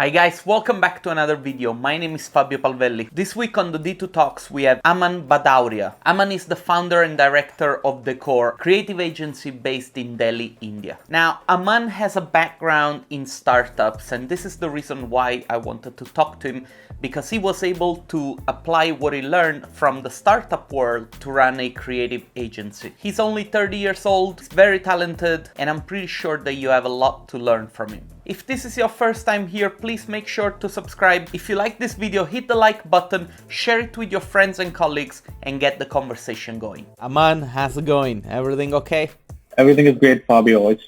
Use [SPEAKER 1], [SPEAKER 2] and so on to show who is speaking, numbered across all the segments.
[SPEAKER 1] Hi guys, welcome back to another video. My name is Fabio Palvelli. This week on the D2 Talks we have Aman Bhadauria. Aman is the founder and director of Deckor, creative agency based in Delhi, India. Now, Aman has a background in startups, and this is the reason why I wanted to talk to him, because he was able to apply what he learned from the startup world to run a creative agency. He's only 30 years old, he's very talented, and I'm pretty sure that you have a lot to learn from him. If this is your first time here, please make sure to subscribe. If you like this video, hit the like button, share it with your friends and colleagues, and get the conversation going. Aman, how's it going? Everything okay?
[SPEAKER 2] Everything is great, Fabio. It's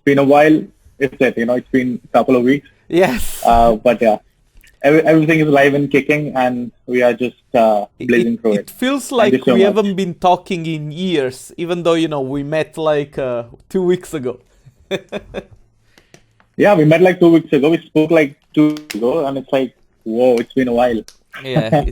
[SPEAKER 2] been a while, it's been a couple of weeks.
[SPEAKER 1] Yes.
[SPEAKER 2] But yeah, everything is live and kicking, and we are just blazing through it.
[SPEAKER 1] It feels like we haven't been talking in years, even though, we met like 2 weeks ago.
[SPEAKER 2] Yeah, we met like 2 weeks ago. We spoke like 2 weeks ago, and it's like, whoa, it's been a while.
[SPEAKER 1] Yeah,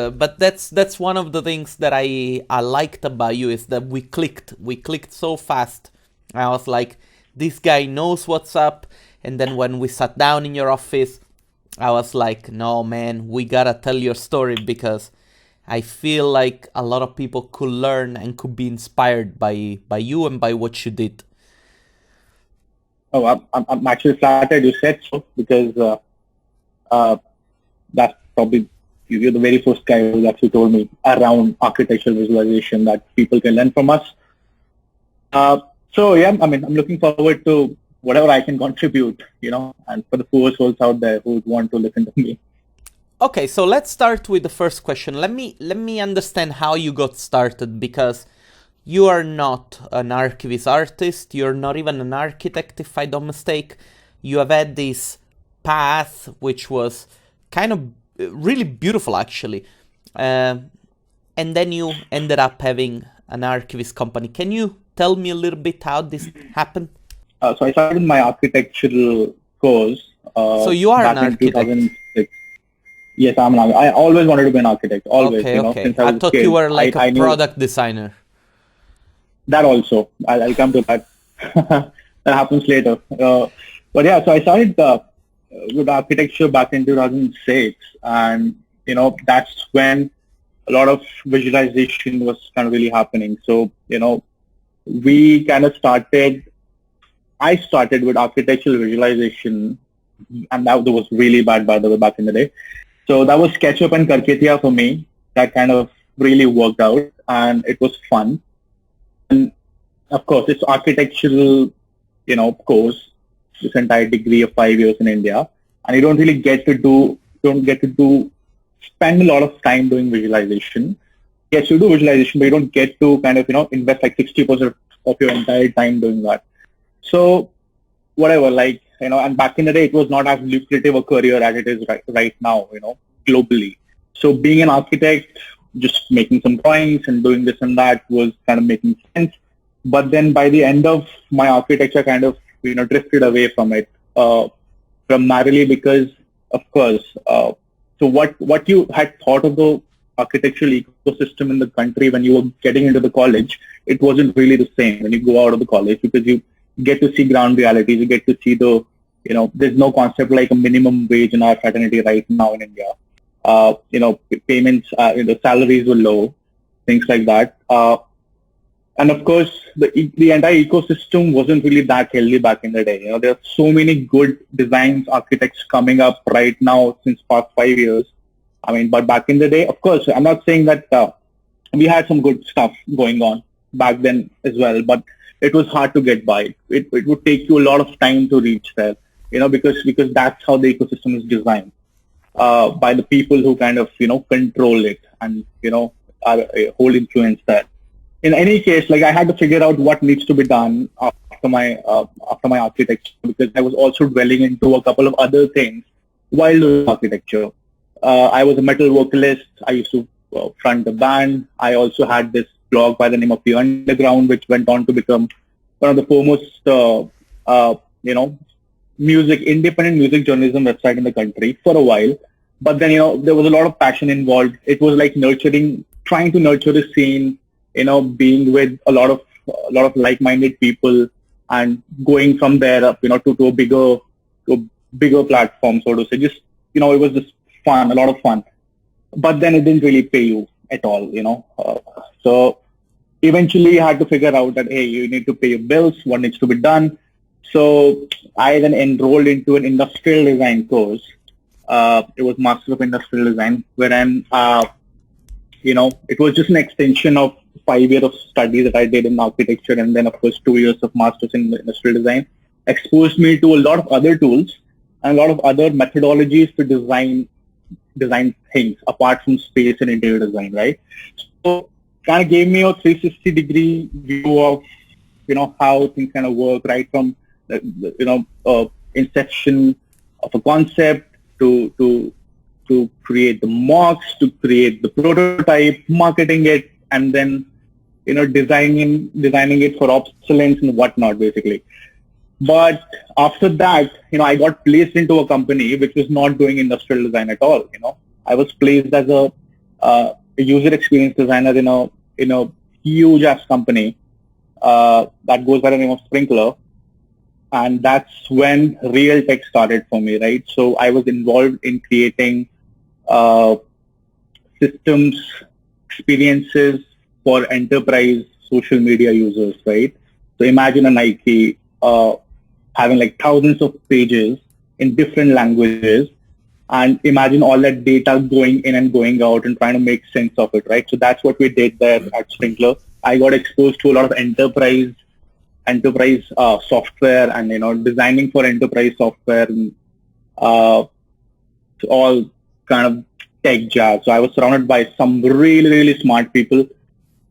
[SPEAKER 1] but that's one of the things that I liked about you, is that we clicked so fast. I was like, this guy knows what's up. And then when we sat down in your office, I was like, no man, we gotta tell your story, because I feel like a lot of people could learn and could be inspired by you and by what you did.
[SPEAKER 2] Oh, I'm actually flattered you said so, because that's probably, you're the very first guy who actually told me around architectural visualization that people can learn from us. So yeah, I'm looking forward to whatever I can contribute, and for the poor souls out there who would want to listen to me.
[SPEAKER 1] Okay, so let's start with the first question. Let me understand how you got started, because you are not an archivist artist, you're not even an architect, if I don't mistake. You have had this path, which was kind of really beautiful, actually. And then you ended up having an archivist company. Can you tell me a little bit how this happened?
[SPEAKER 2] So I started my architectural course.
[SPEAKER 1] So you are an architect?
[SPEAKER 2] 2006. Yes, I'm an architect. I always wanted to be an architect, always.
[SPEAKER 1] Okay.
[SPEAKER 2] Since
[SPEAKER 1] I thought you were like a product designer.
[SPEAKER 2] That also, I'll come to that. That happens later. But yeah, so I started with architecture back in 2006, and that's when a lot of visualization was kind of really happening. So we kind of I started with architectural visualization, and that was really bad, by the way, back in the day. So that was SketchUp and Karketia for me. That kind of really worked out, and it was fun. And of course, it's architectural, course, this entire degree of 5 years in India, and you don't really get to spend a lot of time doing visualization. Yes, you do visualization, but you don't get to kind of, invest like 60% of your entire time doing that. So whatever, and back in the day, it was not as lucrative a career as it is right now, globally. So being an architect, just making some drawings and doing this and that was kind of making sense. But then by the end of my architecture kind of, drifted away from it, primarily because, of course, so what you had thought of the architectural ecosystem in the country when you were getting into the college, it wasn't really the same when you go out of the college, because you get to see ground realities, you get to see there's no concept like a minimum wage in our fraternity right now in India. Payments, the salaries were low, things like that. And of course, the entire ecosystem wasn't really that healthy back in the day. There are so many good designs architects coming up right now since past 5 years. But back in the day, of course, I'm not saying that we had some good stuff going on back then as well, but it was hard to get by. It would take you a lot of time to reach there, because that's how the ecosystem is designed. By the people who kind of, control it and, hold influence there. In any case, I had to figure out what needs to be done after my architecture, because I was also dwelling into a couple of other things while doing architecture. I was a metal vocalist. I used to front the band. I also had this blog by the name of The Underground, which went on to become one of the foremost, independent music journalism website in the country for a while. But then, there was a lot of passion involved. It was like trying to nurture the scene, being with a lot of like-minded people, and going from there up, to a bigger platform, so to say. Just, it was just fun, a lot of fun. But then it didn't really pay you at all. So eventually I had to figure out that, hey, you need to pay your bills, what needs to be done. So I then enrolled into an industrial design course. It was Master of Industrial Design, wherein, it was just an extension of 5 years of study that I did in architecture, and then of course 2 years of Masters in Industrial Design exposed me to a lot of other tools and a lot of other methodologies to design things apart from space and interior design, right? So kind of gave me a 360-degree view of, how things kind of work, right from inception of a concept to create the mocks, to create the prototype, marketing it, and then designing it for obsolescence and whatnot, basically. But after that, I got placed into a company which was not doing industrial design at all. I was placed as a user experience designer in a huge ass company that goes by the name of Sprinkler. And that's when real tech started for me, right? So I was involved in creating systems, experiences for enterprise social media users, right? So imagine a Nike having like thousands of pages in different languages, and imagine all that data going in and going out and trying to make sense of it, right? So that's what we did there at Sprinkler. I got exposed to a lot of enterprise software and designing for enterprise software and all kind of tech jazz. So I was surrounded by some really, really smart people,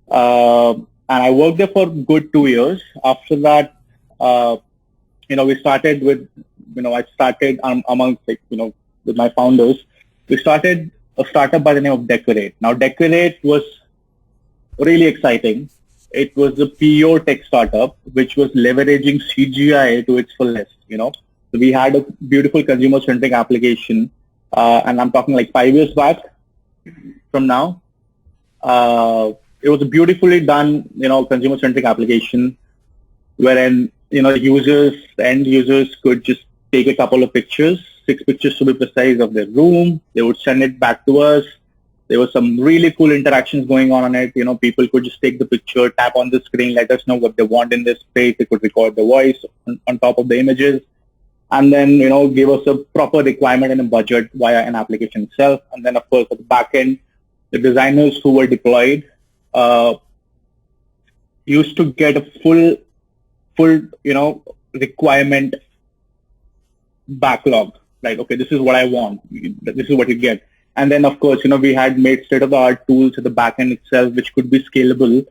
[SPEAKER 2] and I worked there for good 2 years. After that, we started with, I started amongst with my founders. We started a startup by the name of Deckore. Now, Deckore was really exciting. It was a PO tech startup which was leveraging CGI to its fullest. So we had a beautiful consumer-centric application, and I'm talking like 5 years back from now. It was a beautifully done, consumer-centric application wherein, the end users could just take a couple of pictures, 6 pictures to be precise, of their room. They would send it back to us. There was some really cool interactions going on it. People could just take the picture, tap on the screen, let us know what they want in this space. They could record the voice on top of the images, and then, give us a proper requirement and a budget via an application itself. And then, of course, at the back end, the designers who were deployed used to get a full, requirement backlog. Right? Okay, this is what I want. This is what you get. And then, of course, we had made state-of-the-art tools at the back end itself, which could be scalable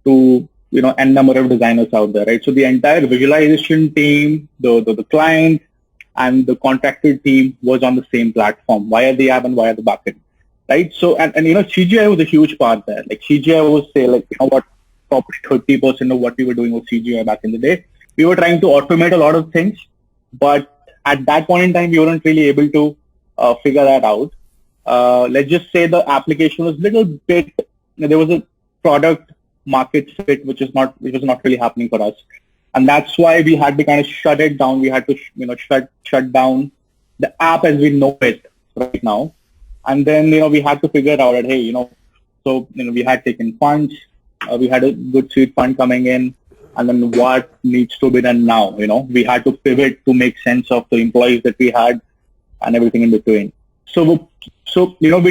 [SPEAKER 2] to, n number of designers out there, right? So the entire visualization team, the client, and the contracted team was on the same platform via the app and via the back end, right? So, and CGI was a huge part there. Like CGI was, say, like, probably 30% of what we were doing was CGI back in the day. We were trying to automate a lot of things, but at that point in time, we weren't really able to figure that out. Let's just say the application was a little bit, there was a product market fit which was not really happening for us, and that's why we had to kind of shut it down. We had to shut down the app as we know it right now, and then we had to figure out that, hey, so we had taken funds, we had a good seed fund coming in, and then what needs to be done now? We had to pivot to make sense of the employees that we had and everything in between. So we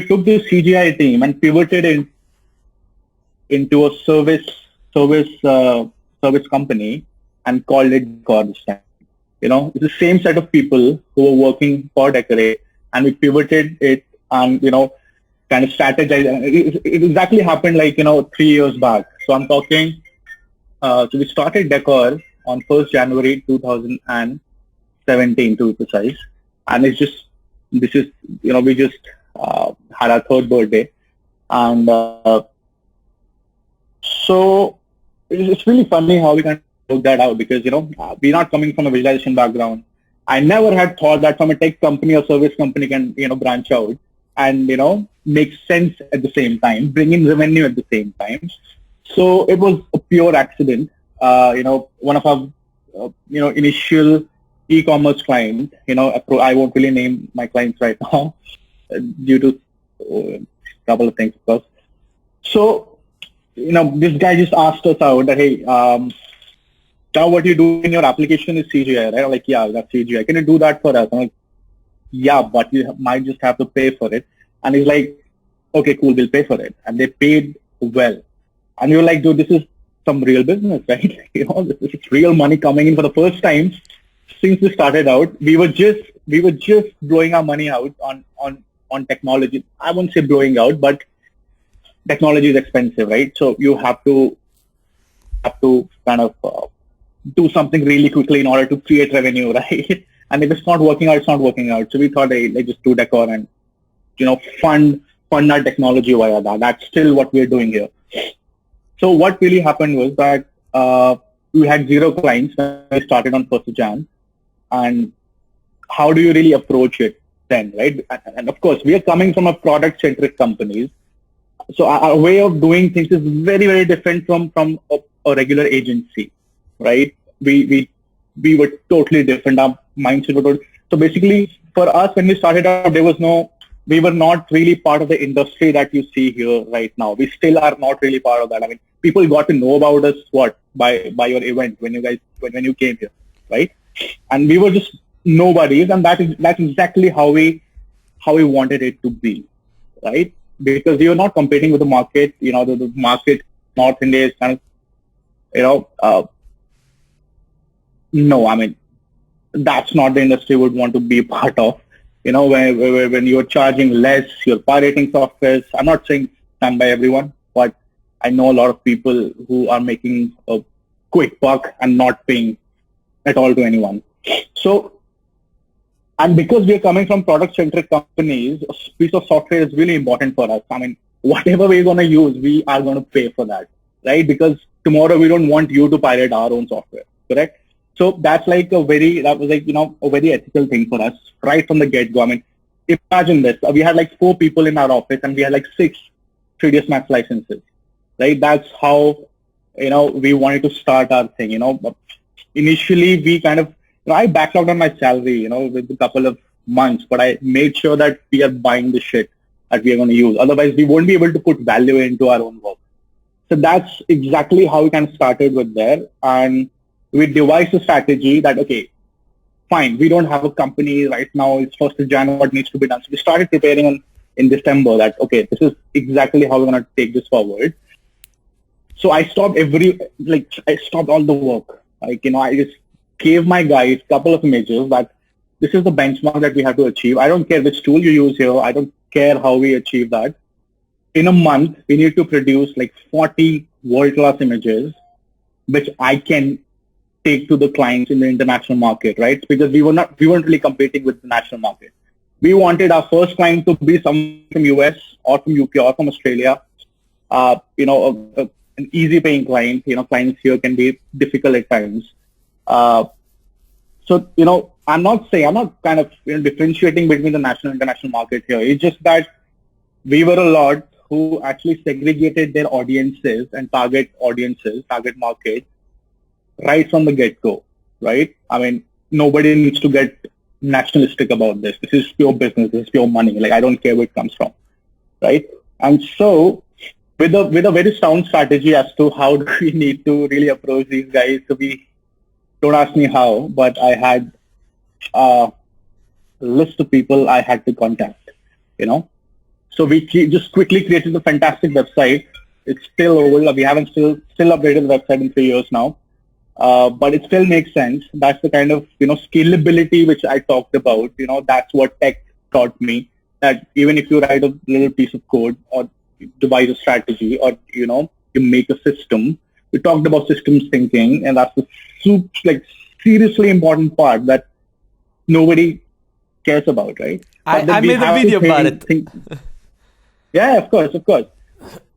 [SPEAKER 2] took this CGI team and pivoted into a service company and called it Deckor this time. It's the same set of people who were working for Deckore, and we pivoted it and, kind of strategized. It exactly happened like, 3 years back. So I'm talking, so we started Deckor on 1st January 2017 to be precise. And we just had our 3rd birthday, and so it's really funny how we can work that out, because we're not coming from a visualization background. I never had thought that from a tech company or service company can branch out and make sense at the same time, bring in revenue at the same time. So it was a pure accident. One of our initial e-commerce client. I won't really name my clients right now due to a couple of things, of course. So, this guy just asked us out that, hey, now what you do in your application is CGI, right? I'm like, yeah, that's CGI. Can you do that for us? I'm like, yeah, but you might just have to pay for it. And he's like, okay, cool, we'll pay for it. And they paid well. And we were like, dude, this is some real business, right? This is real money coming in for the first time since we started out. We were just blowing our money out on technology. I won't say blowing out, but technology is expensive, right? So you have to kind of do something really quickly in order to create revenue, right? And if it's not working out, it's not working out. So we thought, hey, let's just do Deckor and fund our technology via that. That's still what we're doing here. So what really happened was that we had 0 clients when we started on 1st of Jan. And how do you really approach it then, right? And of course, we are coming from a product-centric companies. So our way of doing things is very, very different from a regular agency, right? We were totally different. Our mindset was totally. So basically, for us, when we started out, we were not really part of the industry that you see here right now. We still are not really part of that. I mean, people got to know about us by your event when you came here, right? And we were just nobodies, and that's exactly how we wanted it to be, right? Because we were not competing with the market. The market North India is kind of, no, I mean, that's not the industry we would want to be a part of. When you're charging less, you're pirating software. I'm not saying done by everyone, but I know a lot of people who are making a quick buck and not paying at all to anyone. So, and because we are coming from product-centric companies, a piece of software is really important for us. I mean, whatever we're going to use, we are going to pay for that, right? Because tomorrow we don't want you to pirate our own software, correct? So that was a very ethical thing for us right from the get-go. I mean, imagine this. We had 4 people in our office and we had 6 3ds Max licenses, right? That's how, we wanted to start our thing, But initially, we kind of, I backlogged on my salary, with a couple of months, but I made sure that we are buying the shit that we are going to use. Otherwise, we won't be able to put value into our own work. So that's exactly how we kind of started with there. And we devised a strategy that, okay, fine, we don't have a company right now. It's 1st of January, what needs to be done. So we started preparing in December that, okay, this is exactly how we're going to take this forward. So I stopped I stopped all the work. I just gave my guys a couple of images that this is the benchmark that we have to achieve. I don't care which tool you use here. I don't care how we achieve that. In a month, we need to produce 40 world-class images, which I can take to the clients in the international market, right? Because we weren't really competing with the national market. We wanted our first client to be someone from US or from UK or from Australia. An easy paying client. Clients here can be difficult at times. So I'm not kind of differentiating between the national and international market here. It's just that we were a lot who actually segregated their audiences and target market right from the get-go, right? I mean, nobody needs to get nationalistic about this. This is pure business. This is pure money. I don't care where it comes from, right? And so with a very sound strategy as to how do we need to really approach these guys. So don't ask me how, but I had a list of people I had to contact, So we just quickly created a fantastic website. It's still old. We haven't still updated the website in 3 years now. But it still makes sense. That's the kind of, scalability which I talked about. That's what tech taught me, that even if you write a little piece of code or devise a strategy or, you make a system, we talked about systems thinking, and that's the seriously important part that nobody cares about, right?
[SPEAKER 1] I made a video about it.
[SPEAKER 2] Yeah, of course.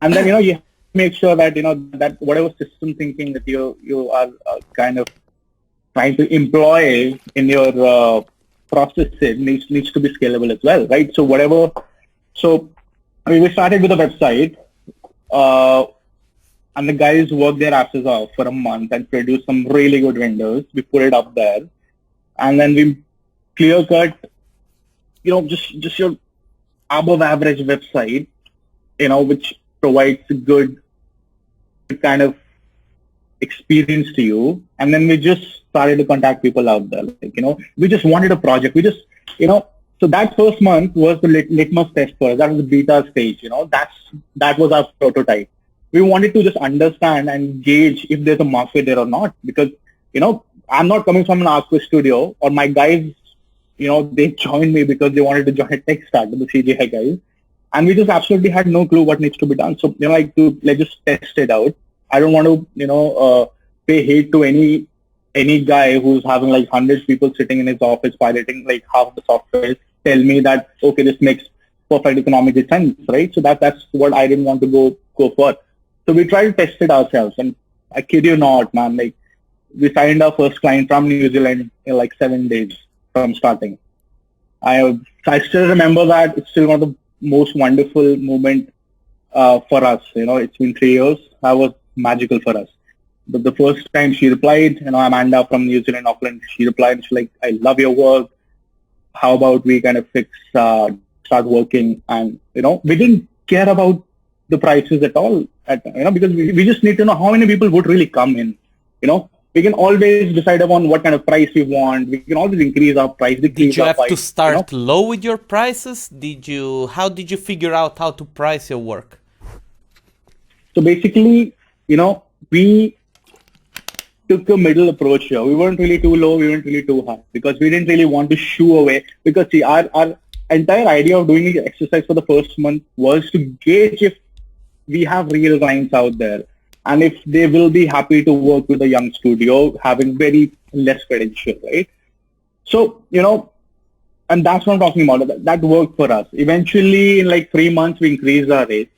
[SPEAKER 2] And then, you make sure that, that whatever system thinking that you are kind of trying to employ in your processes needs to be scalable as well, right? So we started with a website, and the guys worked their asses off for a month and produced some really good renders. We put it up there. and then we clear cut, just your above average website, which provides a good kind of experience to you. And then we just started to contact people out there. We just wanted a project. So that first month was the litmus test for us. That was the beta stage. That was our prototype. We wanted to just understand and gauge if there's a market there or not. Because, I'm not coming from an art studio, or my guys, they joined me because they wanted to join a tech startup, the CGI guys. And we just absolutely had no clue what needs to be done. So, let's just test it out. I don't want to, pay hate to any guy who's having like 100 people sitting in his office piloting like half the software tell me that, okay, this makes perfect economical sense, right? So that's what I didn't want to go for. So we tried to test it ourselves. And I kid you not, man, like we signed our first client from New Zealand in like 7 days from starting. I still remember that. It's still one of the most wonderful moment for us. It's been 3 years. That was magical for us. But the first time she replied, Amanda from New Zealand, Auckland, she replied, she's like, I love your work. How about we kind of start working? And, we didn't care about the prices at all, because we just need to know how many people would really come in. We can always decide upon what kind of price we want. We can always increase our price.
[SPEAKER 1] Did you have to start low with your prices? How did you figure out how to price your work?
[SPEAKER 2] So basically, we took a middle approach here. We weren't really too low, we weren't really too high, because we didn't really want to shoo away. Because see, our entire idea of doing the exercise for the first month was to gauge if we have real clients out there and if they will be happy to work with a young studio having very less credential, right? So, and that's what I'm talking about. That worked for us. Eventually, in like 3 months, we increased our rates.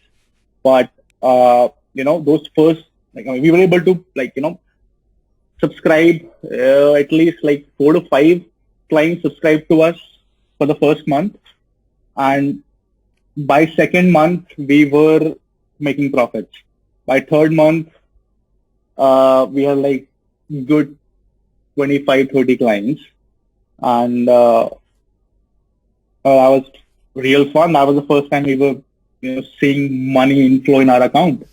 [SPEAKER 2] But, those first, we were able to, subscribe, at least like 4 to 5 clients subscribed to us for the first month. And by second month, we were making profits. By third month, we had like good 25, 30 clients. And that was real fun. That was the first time we were, seeing money inflow in our account.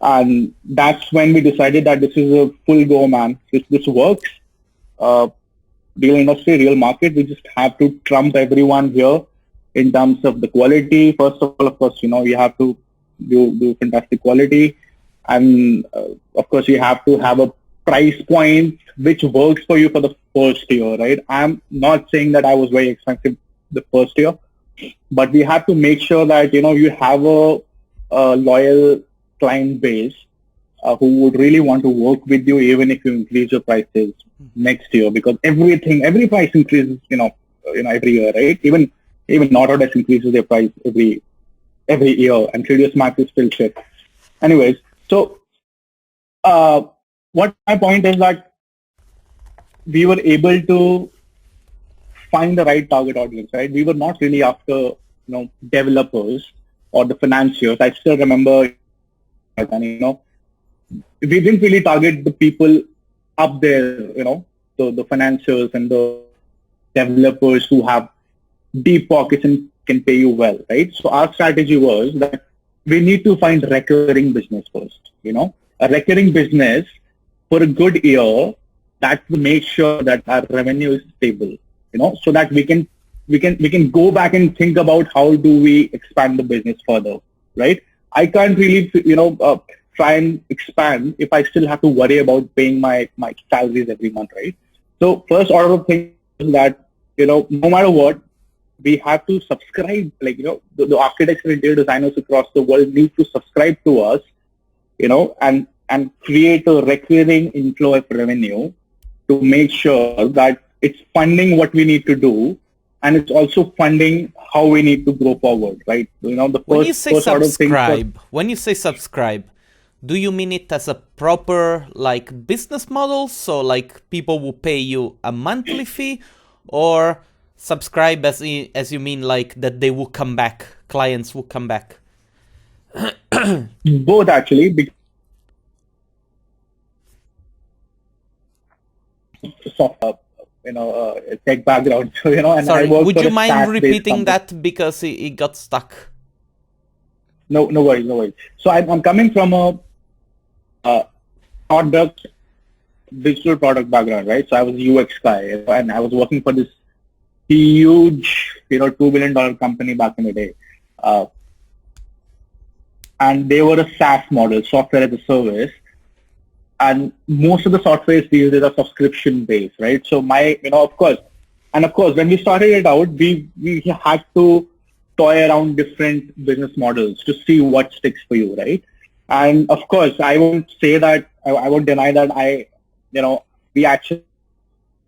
[SPEAKER 2] And that's when we decided that this is a full go, man. This works. Real industry, real market. We just have to trump everyone here in terms of the quality. First of all, of course, you have to do fantastic quality. And of course, you have to have a price point which works for you for the first year, right? I'm not saying that I was very expensive the first year, but we have to make sure that, you have a loyal client base who would really want to work with you even if you increase your prices next year, because every price increases, every year, right? Even Autodesk increases their price every year, and 3ds Max is still shit. Anyways, so what my point is that we were able to find the right target audience, right? We were not really after, developers or the financiers. I still remember, and, we didn't really target the people up there, the financiers and the developers who have deep pockets and can pay you well, right? So our strategy was that we need to find recurring business first, a recurring business for a good year that will make sure that our revenue is stable, so that we can go back and think about how do we expand the business further, right? I can't really, try and expand if I still have to worry about paying my salaries every month, right? So first order of things is that, no matter what, we have to subscribe, the architects and interior designers across the world need to subscribe to us, and create a recurring inflow of revenue to make sure that it's funding what we need to do, and it's also funding how we need to grow forward, right? The
[SPEAKER 1] when you say subscribe, do you mean it as a proper business model? So people will pay you a monthly fee, or subscribe as you mean that they will come back, clients will come back?
[SPEAKER 2] Both actually. a tech background. So, and I
[SPEAKER 1] Sorry,
[SPEAKER 2] work
[SPEAKER 1] would
[SPEAKER 2] for
[SPEAKER 1] you
[SPEAKER 2] a
[SPEAKER 1] mind
[SPEAKER 2] SaaS-based
[SPEAKER 1] repeating
[SPEAKER 2] company.
[SPEAKER 1] that because it got stuck?
[SPEAKER 2] No worries, no worries. So I'm coming from a product, digital product background, right? So I was a UX guy, and I was working for this huge, $2 billion company back in the day. And they were a SaaS model, software as a service. And most of the software these days are subscription based, right? So of course, when we started it out, we had to toy around different business models to see what sticks for you, right? And of course, I won't say that, I won't deny that we actually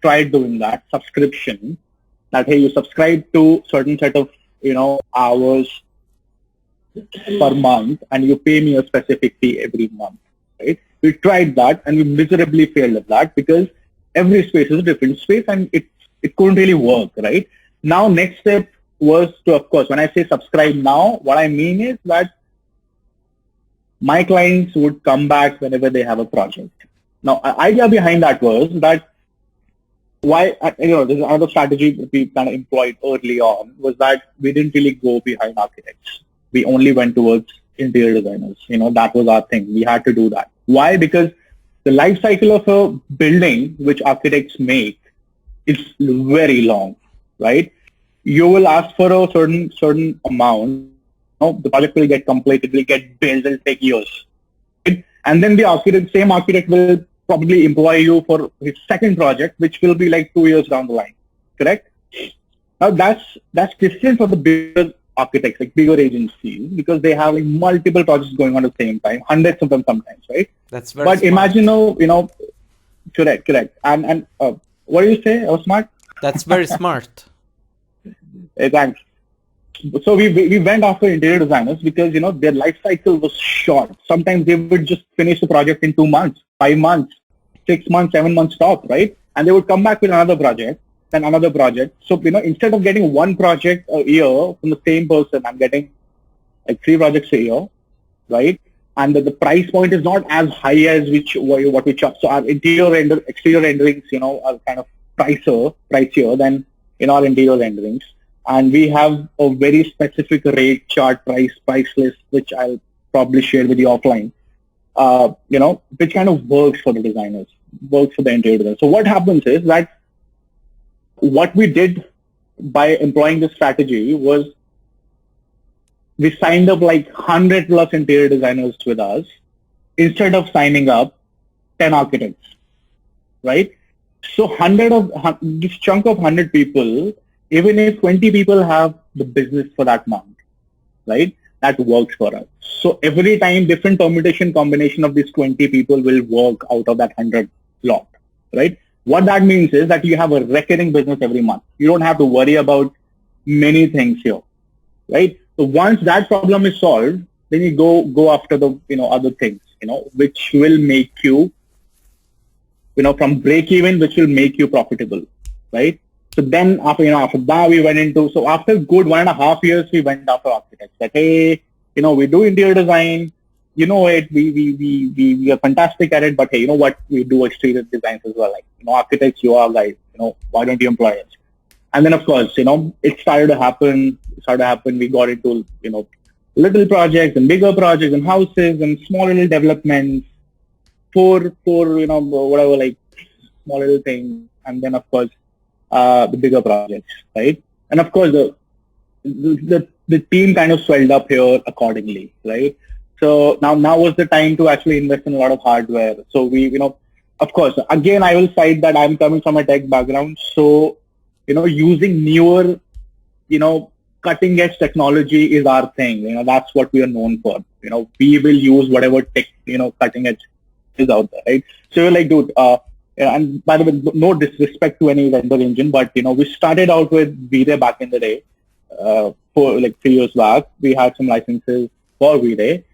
[SPEAKER 2] tried doing that subscription, that, hey, you subscribe to certain set of, hours per month and you pay me a specific fee every month, right? We tried that and we miserably failed at that because every space is a different space and it couldn't really work, right? Now, next step was to, of course, when I say subscribe now, what I mean is that my clients would come back whenever they have a project. Now, idea behind that was that why, there's another strategy that we kind of employed early on was that we didn't really go behind architects. We only went towards interior designers. That was our thing. We had to do that. Why? Because the life cycle of a building, which architects make, is very long, right? You will ask for a certain amount. The project will get completed, will get built, it'll take years. Right? And then the same architect will probably employ you for his second project, which will be like 2 years down the line. Correct? Now that's different for the bigger architects, like bigger agencies, because they have like multiple projects going on at the same time, hundreds of them sometimes, right?
[SPEAKER 1] That's very
[SPEAKER 2] But
[SPEAKER 1] smart.
[SPEAKER 2] imagine, correct. And what do you say? Oh, smart?
[SPEAKER 1] That's very smart.
[SPEAKER 2] Thanks. So we went after interior designers because, their life cycle was short. Sometimes they would just finish the project in 2 months, 5 months, 6 months, 7 months top, right? And they would come back with another project, then another project. So, instead of getting one project a year from the same person, I'm getting like 3 projects a year, right? And the price point is not as high as what we charge. So our exterior renderings, are kind of pricier than our interior renderings. And we have a very specific rate chart, price list, which I'll probably share with you offline, which kind of works for the designers, works for the interior designers. So what happens is that what we did by employing this strategy was we signed up like 100 plus interior designers with us instead of signing up 10 architects, right? So this chunk of 100 people, even if 20 people have the business for that month, right? That works for us. So every time different permutation combination of these 20 people will work out of that 100 lot, right? What that means is that you have a recurring business every month. You don't have to worry about many things here, right? So once that problem is solved, then you go after the, other things, which will make you, from break even, which will make you profitable, right? So then after that we went into, so after good 1.5 years, we went after architects that, hey, we do interior design, we are fantastic at it, but hey, you know what, we do exterior designs as well. Like, architects, you are guys, why don't you employ us? And then of course, it started to happen. We got into, little projects and bigger projects and houses and small little developments for whatever, like small little things. And then of course, the bigger projects, right? And of course, the team kind of swelled up here accordingly, right? So now was the time to actually invest in a lot of hardware. So we, of course, again, I will cite that I'm coming from a tech background. So, using newer, cutting edge technology is our thing. That's what we are known for. We will use whatever tech, cutting edge is out there, right? So you're like, dude, and by the way, no disrespect to any render engine, but, we started out with V-Ray back in the day, for like 3 years back. We had some licenses for V-Ray.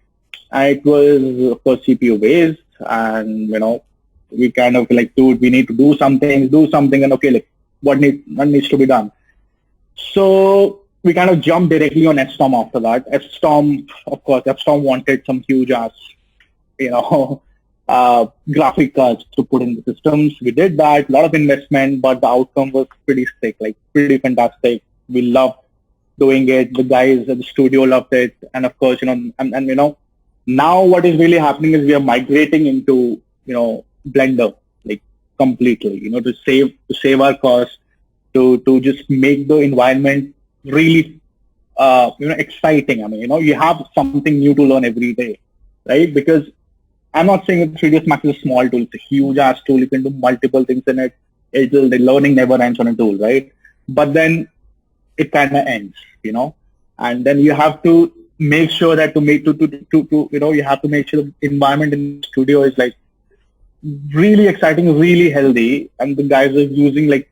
[SPEAKER 2] And it was, of course, CPU based, and we kind of like, dude, we need to do something, and okay, like what needs to be done. So we kind of jumped directly on FStorm after that. FStorm, of course, FStorm wanted some huge ass, graphic cards to put in the systems. We did that, a lot of investment, but the outcome was pretty sick, like pretty fantastic. We loved doing it. The guys at the studio loved it. And of course, now what is really happening is we are migrating into, Blender, like completely, to save our costs, to just make the environment really, exciting. I mean, you have something new to learn every day, right? Because I'm not saying that 3ds Max is a small tool. It's a huge ass tool. You can do multiple things in it. The learning never ends on a tool, right? But then it kind of ends, and then you have to make sure that you have to make sure the environment in the studio is like really exciting, really healthy, and the guys are using like,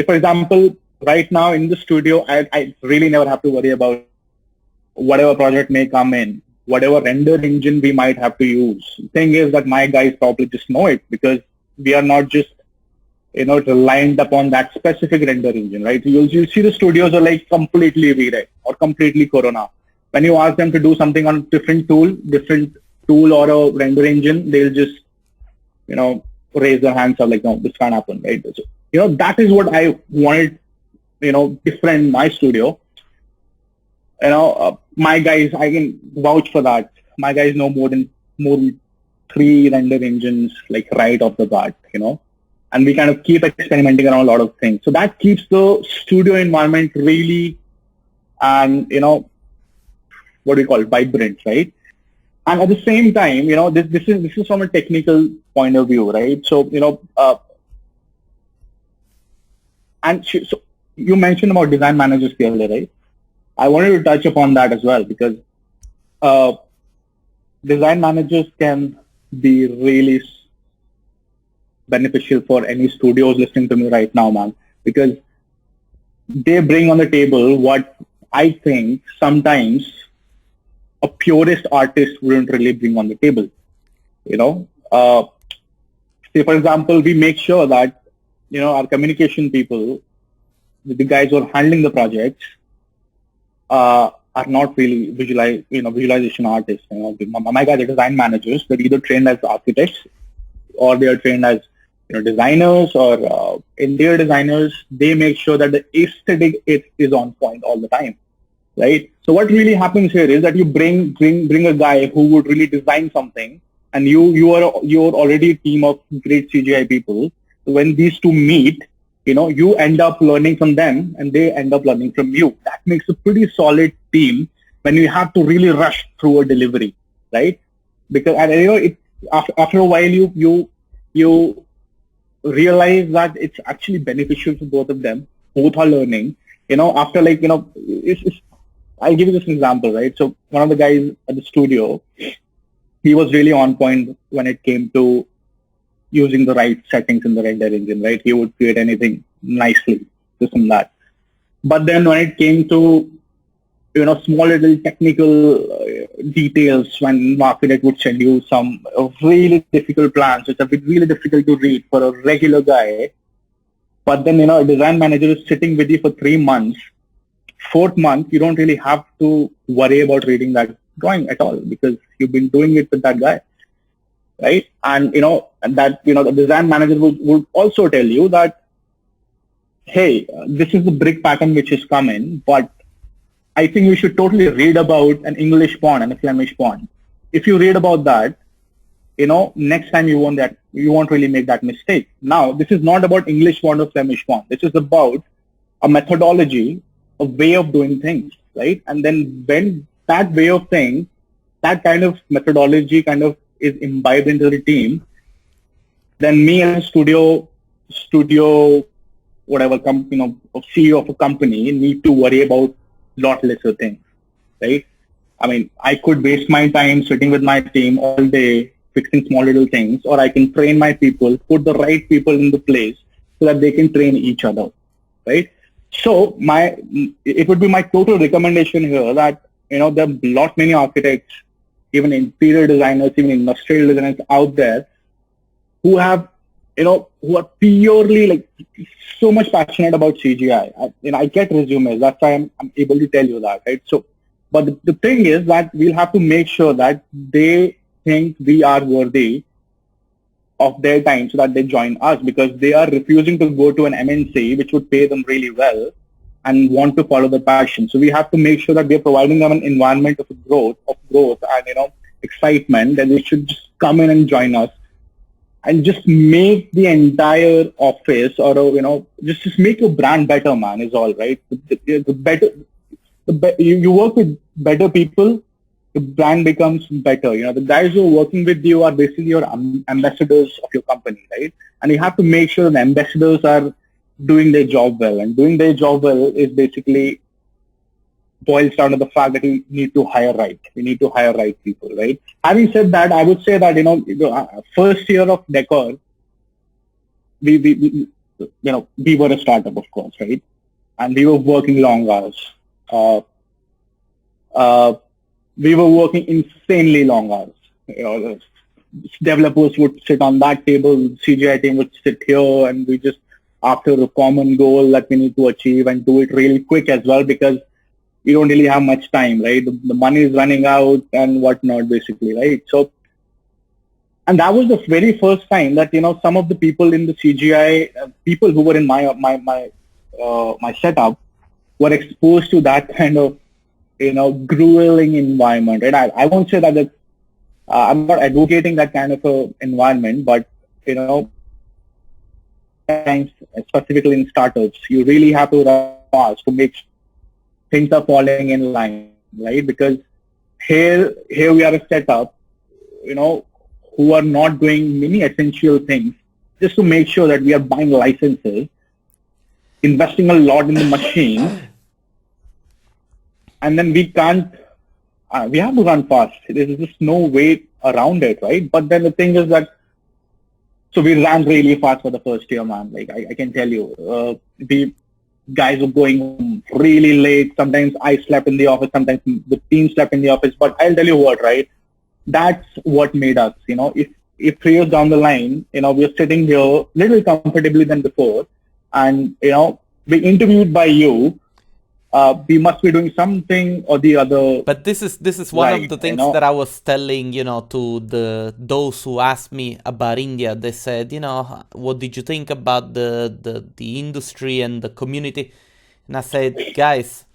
[SPEAKER 2] for example, right now in the studio, I really never have to worry about whatever project may come in, whatever render engine we might have to use. The thing is that my guys probably just know it because we are not just, reliant upon that specific render engine, right? You'll see the studios are like completely V-Ray or completely Corona. When you ask them to do something on a different tool or a render engine, they'll just, raise their hands up like, no, this can't happen, right? So, that is what I wanted, different in my studio. My guys, I can vouch for that. My guys know more than 3 render engines, like right off the bat, and we kind of keep experimenting around a lot of things. So that keeps the studio environment really, and what do you call it, vibrant, right? And at the same time, this is from a technical point of view, right? So, so you mentioned about design managers the other day, right? I wanted to touch upon that as well because design managers can be really beneficial for any studios listening to me right now, man, because they bring on the table what I think sometimes a purist artist wouldn't really bring on the table. Say, for example, we make sure that, our communication people, the guys who are handling the projects, are not really visualization artists. My guys are design managers. They're either trained as architects or they are trained as designers or interior designers. They make sure that the aesthetic is on point all the time, right? So what really happens here is that you bring a guy who would really design something, and you're already a team of great CGI people. So when these two meet, you end up learning from them and they end up learning from you. That makes a pretty solid team when you have to really rush through a delivery, right? Because after a while you realize that it's actually beneficial for both of them. Both are learning. After I'll give you this example, right? So one of the guys at the studio, he was really on point when it came to using the right settings in the render engine, right? He would create anything nicely, this and that. But then when it came to, small little technical details, when an architect would send you some really difficult plans, which are really difficult to read for a regular guy, but then, a design manager is sitting with you for 3 months. 4th month, you don't really have to worry about reading that drawing at all because you've been doing it with that guy. Right? And, the design manager would also tell you that, hey, this is the brick pattern which is coming, but I think you should totally read about an English font and a Flemish font. If you read about that, next time you won't really make that mistake. Now, this is not about English font or Flemish font. This is about a methodology, a way of doing things, right? And then when that way of things, that kind of methodology kind of is imbibed into the team, then me as a studio, whatever, CEO of a company need to worry about lot lesser things, right? I mean, I could waste my time sitting with my team all day fixing small little things, or I can train my people, put the right people in the place so that they can train each other, right? So it would be my total recommendation here that, there are lot many architects, even interior designers, even industrial designers out there who have, who are purely so much passionate about CGI. I get resumes. That's why I'm able to tell you that, right? So, but the thing is that we'll have to make sure that they think we are worthy of their time so that they join us, because they are refusing to go to an MNC which would pay them really well and want to follow the passion. So we have to make sure that we are providing them an environment of growth and, excitement, that they should just come in and join us and just make the entire office, or, just make your brand better, man, is all, right? You work with better people, the brand becomes better. The guys who are working with you are basically your ambassadors of your company, right? And you have to make sure the ambassadors are doing their job well. And doing their job well is basically boils down to the fact that you need to hire right. You need to hire right people, right? Having said that, I would say that, first year of Deckor, we were a startup, of course, right? And we were working long hours. We were working insanely long hours. The developers would sit on that table, CGI team would sit here, and we just, after a common goal that we need to achieve, and do it really quick as well, because we don't really have much time, right? The money is running out and whatnot, basically, right? So, and that was the very first time that, some of the people in the CGI, people who were in my setup, were exposed to that kind of, grueling environment. And I won't say that I'm not advocating that kind of a environment, but, specifically in startups, you really have to run fast to make sure things are falling in line, right? Because here we are a setup, who are not doing many essential things just to make sure that we are buying licenses, investing a lot in the machine, and then we can't, we have to run fast. There's just no way around it, right? But then the thing is that, so we ran really fast for the first year, man. Like, I can tell you, we guys were going home really late. Sometimes I slept in the office, sometimes the team slept in the office. But I'll tell you what, right? That's what made us, if 3 years down the line, we're sitting here a little comfortably than before, and, we interviewed by you, we must be doing something or the other.
[SPEAKER 1] But this is one of the things that I was telling, to those who asked me about India. They said, what did you think about the industry and the community? And I said, guys,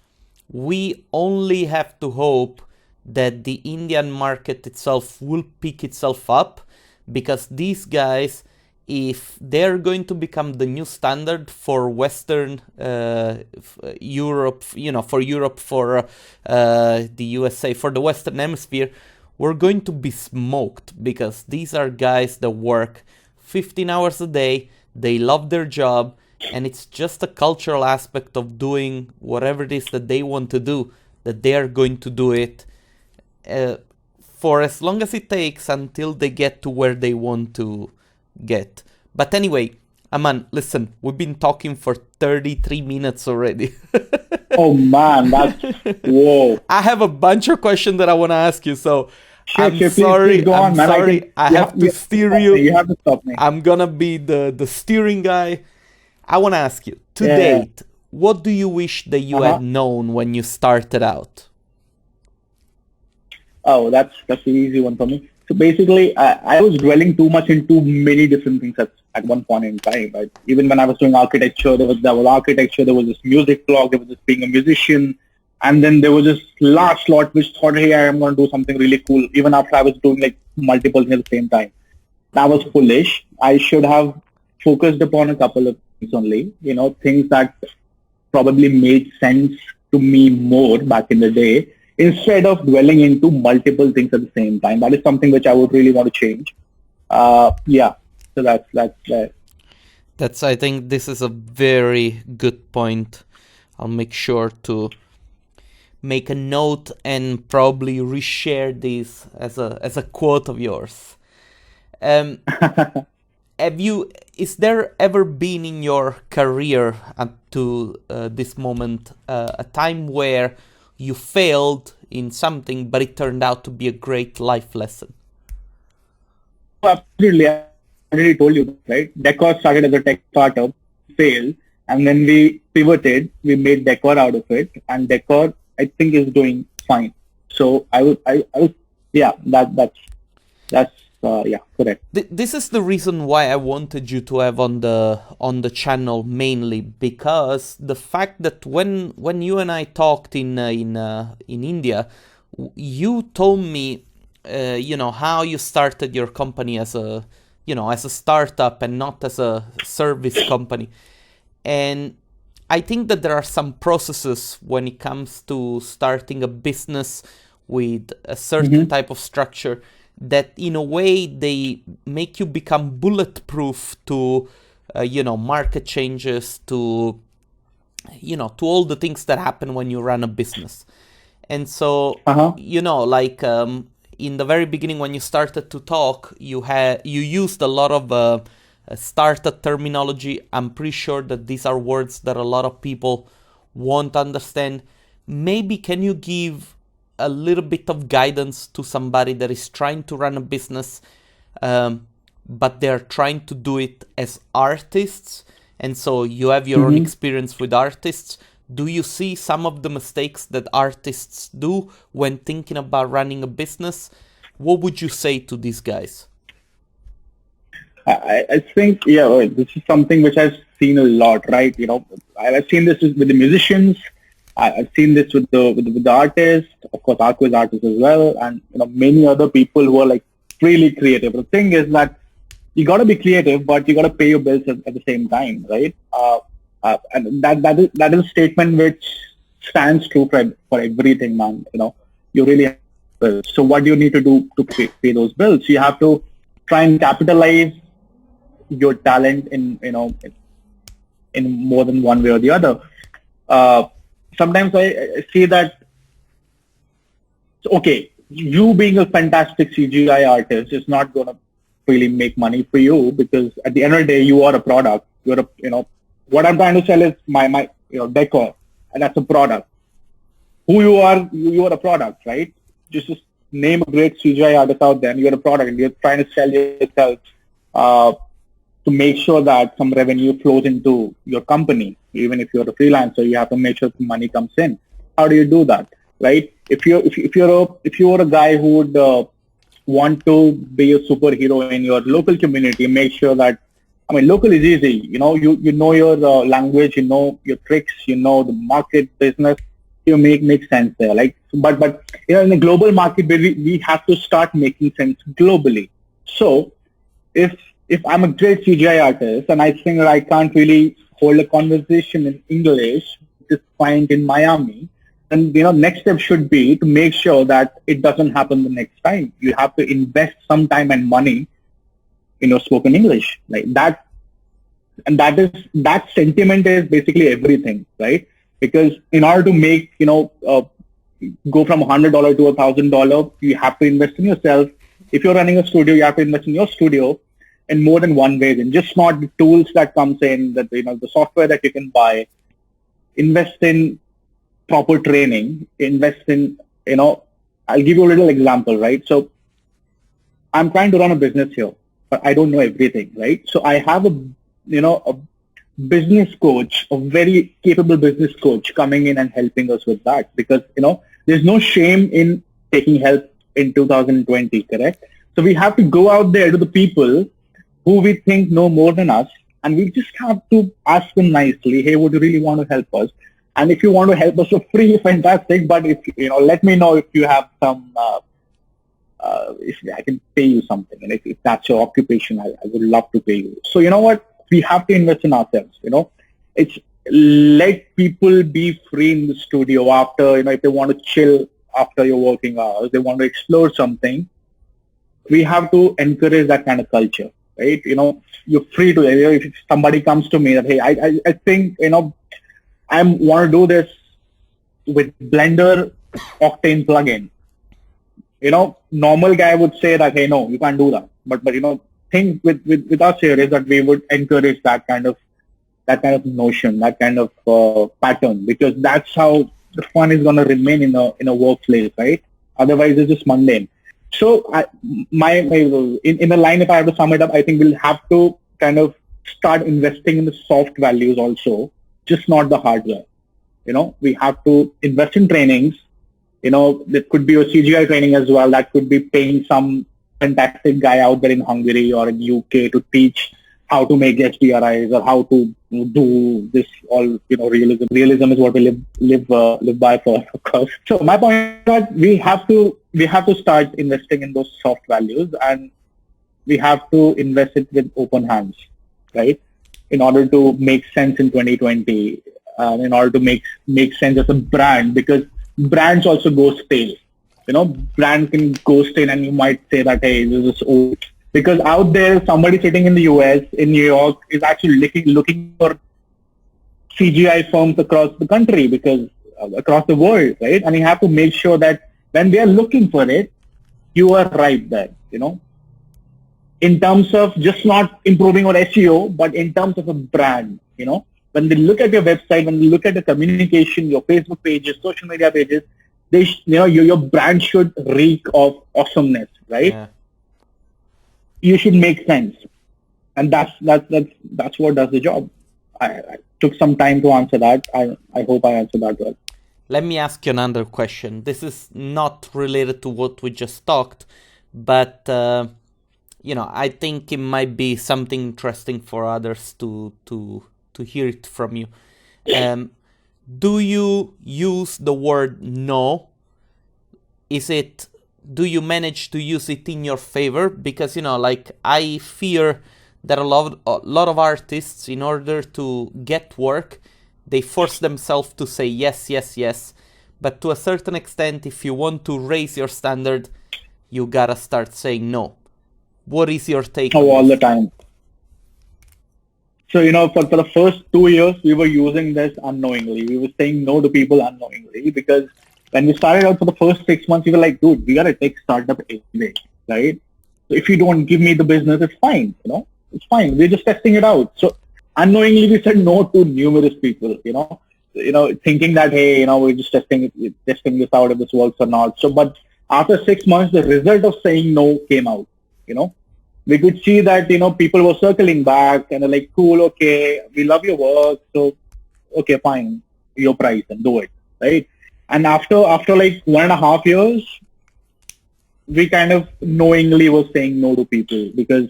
[SPEAKER 1] we only have to hope that the Indian market itself will pick itself up, because these guys, if they're going to become the new standard for Western Europe, for Europe, for the USA, for the Western Hemisphere, we're going to be smoked, because these are guys that work 15 hours a day, they love their job, and it's just a cultural aspect of doing whatever it is that they want to do, that they are going to do it for as long as it takes until they get to where they want to get. But anyway, Aman, listen, we've been talking for 33 minutes already.
[SPEAKER 2] Oh man, that's whoa.
[SPEAKER 1] I have a bunch of questions that I want to ask you, so I'm
[SPEAKER 2] sorry. Please go on, man.
[SPEAKER 1] Sorry. I have to steer you.
[SPEAKER 2] You have to stop me.
[SPEAKER 1] I'm gonna be the steering guy. I want to ask you, to date, what do you wish that you had known when you started out?
[SPEAKER 2] Oh, that's an easy one for me. So basically, I was dwelling too much into many different things at one point in time. Right? Even when I was doing architecture, there was architecture, there was this music blog, there was this being a musician, and then there was this last slot which thought, hey, I'm going to do something really cool, even after I was doing like multiple things at the same time. That was foolish. I should have focused upon a couple of things only, things that probably made sense to me more back in the day, instead of dwelling into multiple things at the same time. That is something which I would really want to change. So that's that.
[SPEAKER 1] I think this is a very good point. I'll make sure to make a note and probably reshare this as a quote of yours. Is there ever been in your career up to this moment a time where you failed in something, but it turned out to be a great life lesson?
[SPEAKER 2] Absolutely. I already told you, right? Deckor started as a tech startup, failed, and then we pivoted. We made Deckor out of it, and Deckor, I think, is doing fine. So that's Yeah, correct.
[SPEAKER 1] This is the reason why I wanted you to have on the channel, mainly because the fact that when you and I talked in India, you told me how you started your company as a startup and not as a service company. And I think that there are some processes when it comes to starting a business with a certain type of structure that in a way they make you become bulletproof to market changes, to all the things that happen when you run a business. And so in the very beginning when you started to talk, you used a lot of startup terminology. I'm pretty sure that these are words that a lot of people won't understand. Maybe can you give a little bit of guidance to somebody that is trying to run a business, but they're trying to do it as artists, and so you have your own experience with artists. Do you see some of the mistakes that artists do when thinking about running a business? What would you say to these guys?
[SPEAKER 2] I think, this is something which I've seen a lot, right? I've seen this with the musicians. I've seen this with the artists, of course, Arco is artists as well, and many other people who are like really creative. The thing is that you got to be creative, but you got to pay your bills at the same time, right? And that is a statement which stands true for everything, man. You really have bills. So what do you need to do to pay those bills? You have to try and capitalize your talent in more than one way or the other. Sometimes I see that, okay, you being a fantastic CGI artist is not going to really make money for you, because at the end of the day, you are a product. What I'm trying to sell is my Deckor, and that's a product. Who you are a product, right? Just name a great CGI artist out there, and you're a product, and you're trying to sell yourself to make sure that some revenue flows into your company. Even if you're a freelancer, you have to make sure the money comes in. How do you do that, right? If you're a guy who would want to be a superhero in your local community, make sure that, local is easy. You know your language, you know your tricks, you know the market, business. You make sense there. But in the global market, we have to start making sense globally. So if I'm a great CGI artist and I think that I can't really hold a conversation in English with this client in Miami, then next step should be to make sure that it doesn't happen the next time. You have to invest some time and money in your spoken English, like that. And that sentiment is basically everything, right? Because in order to make go from $100 to $1,000, you have to invest in yourself. If you're running a studio, you have to invest in your studio in more than one way, and just not the tools that comes in, that the software that you can buy. Invest in proper training. Invest in I'll give you a little example, right? So I'm trying to run a business here, but I don't know everything, right? So I have a business coach, a very capable business coach coming in and helping us with that, because there's no shame in taking help in 2020, correct? So we have to go out there to the people who we think know more than us, and we just have to ask them nicely, hey, would you really want to help us? And if you want to help us for free, fantastic. But if let me know if you have some, if I can pay you something, and if that's your occupation, I would love to pay you. So you know what? We have to invest in ourselves. It's let people be free in the studio after if they want to chill after your working hours, they want to explore something. We have to encourage that kind of culture. Right? You're free to, if somebody comes to me that, hey, I think, I want to do this with Blender Octane plugin. Normal guy would say that, hey, no, you can't do that. But thing with us here is that we would encourage that kind of notion, that kind of pattern, because that's how the fun is going to remain in a workplace, right? Otherwise, it's just mundane. So in the line, if I have to sum it up, I think we'll have to kind of start investing in the soft values also, just not the hardware. We have to invest in trainings. There could be a CGI training as well. That could be paying some fantastic guy out there in Hungary or in UK to teach how to make HDRIs or how to do this all, realism. Realism is what we live by for, of course. So my point is that we have to start investing in those soft values, and we have to invest it with open hands, right? In order to make sense in 2020, in order to make sense as a brand, because brands also go stale. Brands can go stale, and you might say that, hey, this is old. Because out there, somebody sitting in the US, in New York, is actually looking for CGI firms across the country, because across the world, right? And you have to make sure that when they are looking for it, you are right there, in terms of just not improving on SEO, but in terms of a brand, when they look at your website, when they look at the communication, your Facebook pages, social media pages, your brand should reek of awesomeness, right?
[SPEAKER 1] Yeah.
[SPEAKER 2] You should make sense, and that's what does the job. I took some time to answer that. I hope I answered that well.
[SPEAKER 1] Let me ask you another question. This is not related to what we just talked, but I think it might be something interesting for others to hear it from you. Do you use the word no? Do you manage to use it in your favor? Because I fear that a lot of artists, in order to get work, they force themselves to say yes, yes, yes. But to a certain extent, if you want to raise your standard, you gotta start saying no. What is your take?
[SPEAKER 2] Oh, all the time. So, for the first 2 years, we were using this unknowingly. We were saying no to people unknowingly, because when we started out for the first 6 months, we were like, dude, we got to take startup anyway, right? So if you don't give me the business, it's fine, it's fine. We're just testing it out. So unknowingly, we said no to numerous people, thinking that, hey, we're just testing this out if this works or not. So, but after 6 months, the result of saying no came out, We could see that, people were circling back and they're like, cool, okay, we love your work. So, okay, fine, your price and do it, right? And after like 1.5 years, we kind of knowingly were saying no to people, because,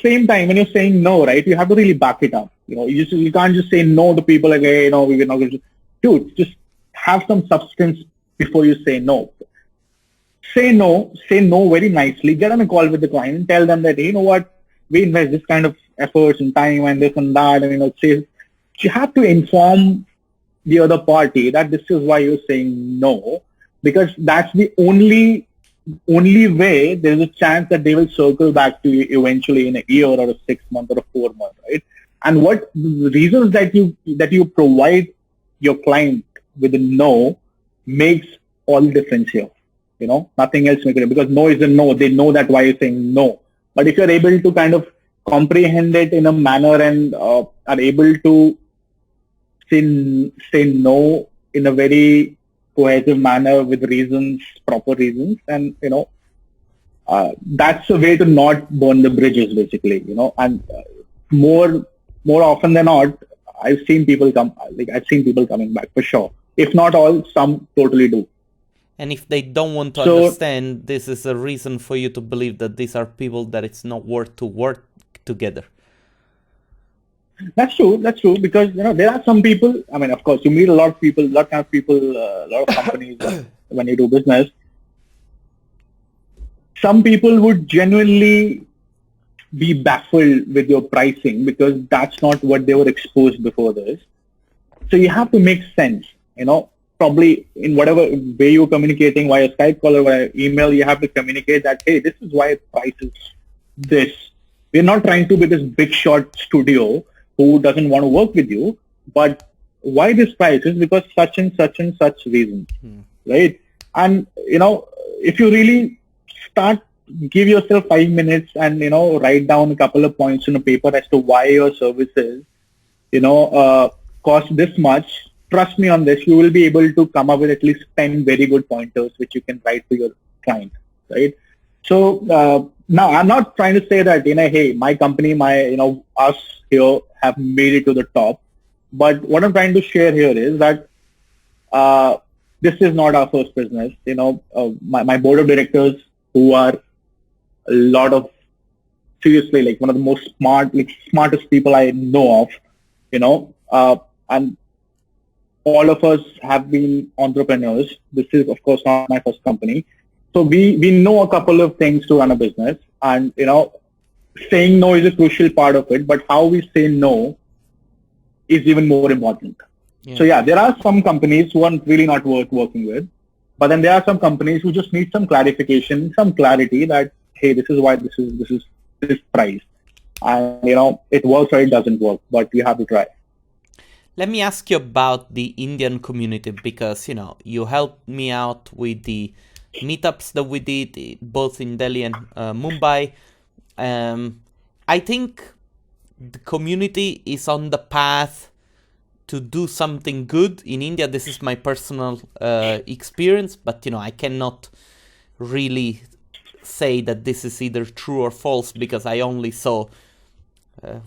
[SPEAKER 2] same time when you're saying no, right, you have to really back it up. You can't just say no to people like, hey, we're not going to. Dude, just have some substance before you say no. Say no very nicely. Get on a call with the client and tell them that, hey, you know what, we invest this kind of efforts and time and this and that, and you have to inform the other party that this is why you're saying no, because that's the only way there's a chance that they will circle back to you eventually in a year or a 6 month or a 4 month, right? And what reasons that you provide your client with a no makes all the difference here. Nothing else makes it, because no is a no. They know that why you're saying no. But if you're able to kind of comprehend it in a manner and are able to say no in a very cohesive manner with reasons, proper reasons, and that's a way to not burn the bridges, basically. And more often than not, I've seen people coming back for sure. If not all, some totally do.
[SPEAKER 1] And if they don't want to understand, this is a reason for you to believe that these are people that it's not worth to work together.
[SPEAKER 2] That's true, because, there are some people, of course, you meet a lot of people, a lot of companies when you do business. Some people would genuinely be baffled with your pricing, because that's not what they were exposed before this. So you have to make sense, probably in whatever way you're communicating, via Skype call or via email, you have to communicate that, hey, this is why the price is this. We're not trying to be this big shot studio who doesn't want to work with you, but why this price is because such and such and such reasons, right? And, if you really give yourself 5 minutes and, write down a couple of points on a paper as to why your services, cost this much, trust me on this, you will be able to come up with at least 10 very good pointers which you can write to your client, right? So now I'm not trying to say that, hey, my company, us here have made it to the top. But what I'm trying to share here is that this is not our first business. My board of directors, who are a lot of, seriously, like one of the most smartest people I know of, and all of us have been entrepreneurs. This is, of course, not my first company. So we know a couple of things to run a business, and, saying no is a crucial part of it, but how we say no is even more important. Yeah. So yeah, there are some companies who are really not worth working with, but then there are some companies who just need some clarification, some clarity that, hey, this is why this is this price, and it works or it doesn't work, but you have to try.
[SPEAKER 1] Let me ask you about the Indian community, because you helped me out with the meetups that we did both in Delhi and Mumbai. I think the community is on the path to do something good in India. This is my personal experience, but I cannot really say that this is either true or false, because I only saw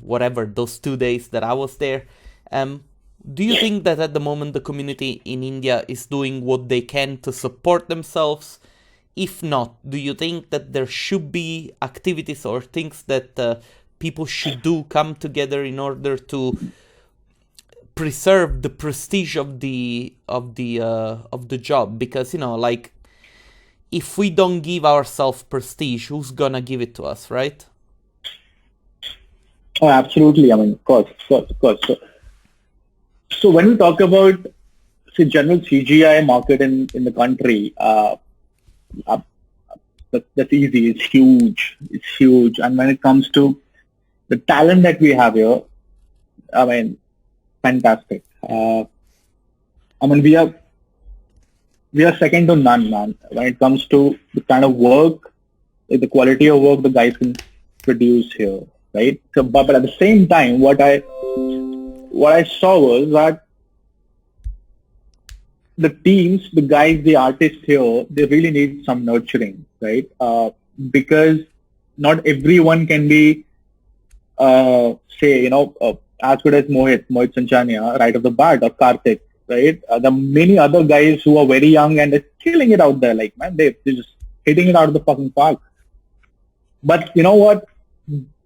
[SPEAKER 1] whatever those 2 days that I was there. Do you think that at the moment the community in India is doing what they can to support themselves? If not, do you think that there should be activities or things that people should do, come together in order to preserve the prestige of the job? Because like, if we don't give ourselves prestige, who's gonna give it to us, right?
[SPEAKER 2] Oh, absolutely. I mean, of course. So when we talk about, say, general CGI market in the country, that's easy. It's huge. And when it comes to the talent that we have here, I mean, fantastic. I mean, we are second to none, man. When it comes to the kind of work, the quality of work the guys can produce here, right? So, but at the same time, what I saw was that the teams, the guys, the artists here, they really need some nurturing, right? Because not everyone can be, as good as Mohit Sanchania right off the bat, or Karthik, right? There are many other guys who are very young and they're killing it out there. Like, man, they're just hitting it out of the fucking park. But you know what?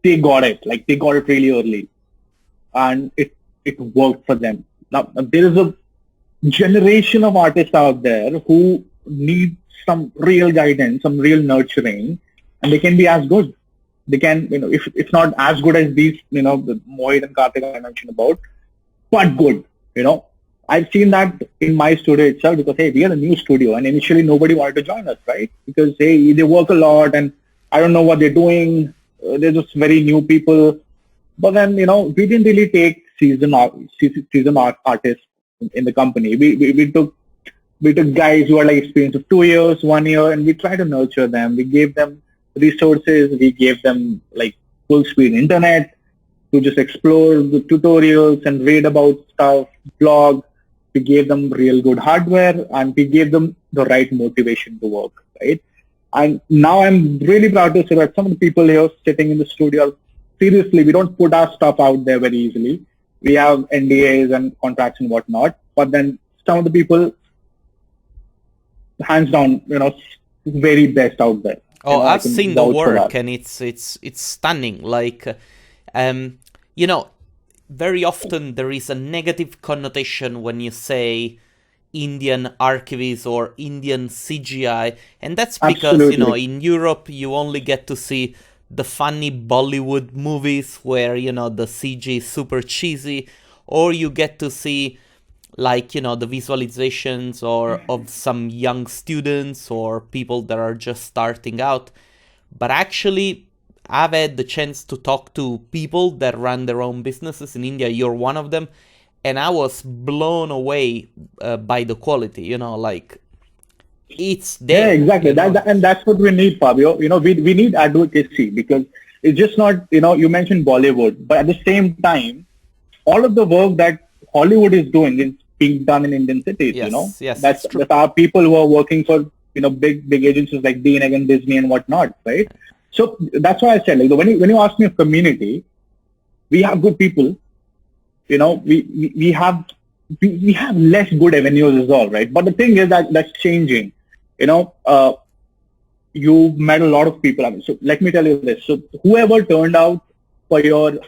[SPEAKER 2] They got it. Like, they got it really early. And it worked for them. Now, there is a generation of artists out there who need some real guidance, some real nurturing, and they can be as good. They can, if it's not as good as these, the Mohit and Karthik I mentioned about, but good, I've seen that in my studio itself, because, hey, we are a new studio, and initially nobody wanted to join us, right? Because, hey, they work a lot, and I don't know what they're doing. They're just very new people. But then, we didn't really take seasoned artists in the company. We took guys who are like experienced of 2 years, 1 year, and we tried to nurture them. We gave them resources. We gave them like full speed internet to just explore the tutorials and read about stuff, blog. We gave them real good hardware, and we gave them the right motivation to work, right? And now I'm really proud to say that some of the people here sitting in the studio, seriously, we don't put our stuff out there very easily. We have NDAs and contracts and whatnot, but then some of the people, hands down, very best out there.
[SPEAKER 1] Oh, I've seen the work, and it's stunning. Like, very often there is a negative connotation when you say Indian archivists or Indian CGI, and that's because in Europe you only get to see the funny Bollywood movies where the CG is super cheesy, or you get to see like the visualizations or of some young students or people that are just starting out. But actually, I've had the chance to talk to people that run their own businesses in India. You're one of them, and I was blown away by the quality. Like, it's there.
[SPEAKER 2] Yeah, exactly. And that's what we need, Fabio. We need advocacy, because it's just not, you mentioned Bollywood, but at the same time, all of the work that Hollywood is doing is being done in Indian cities.
[SPEAKER 1] Yes,
[SPEAKER 2] that's our people who are working for big agencies like DNEG and Disney and whatnot, right? So that's why I said, like, when you ask me of community, we have good people. We have we have less good avenues as well, right? But the thing is that that's changing. You know, you met a lot of people. I mean, so let me tell you this. So whoever turned out for your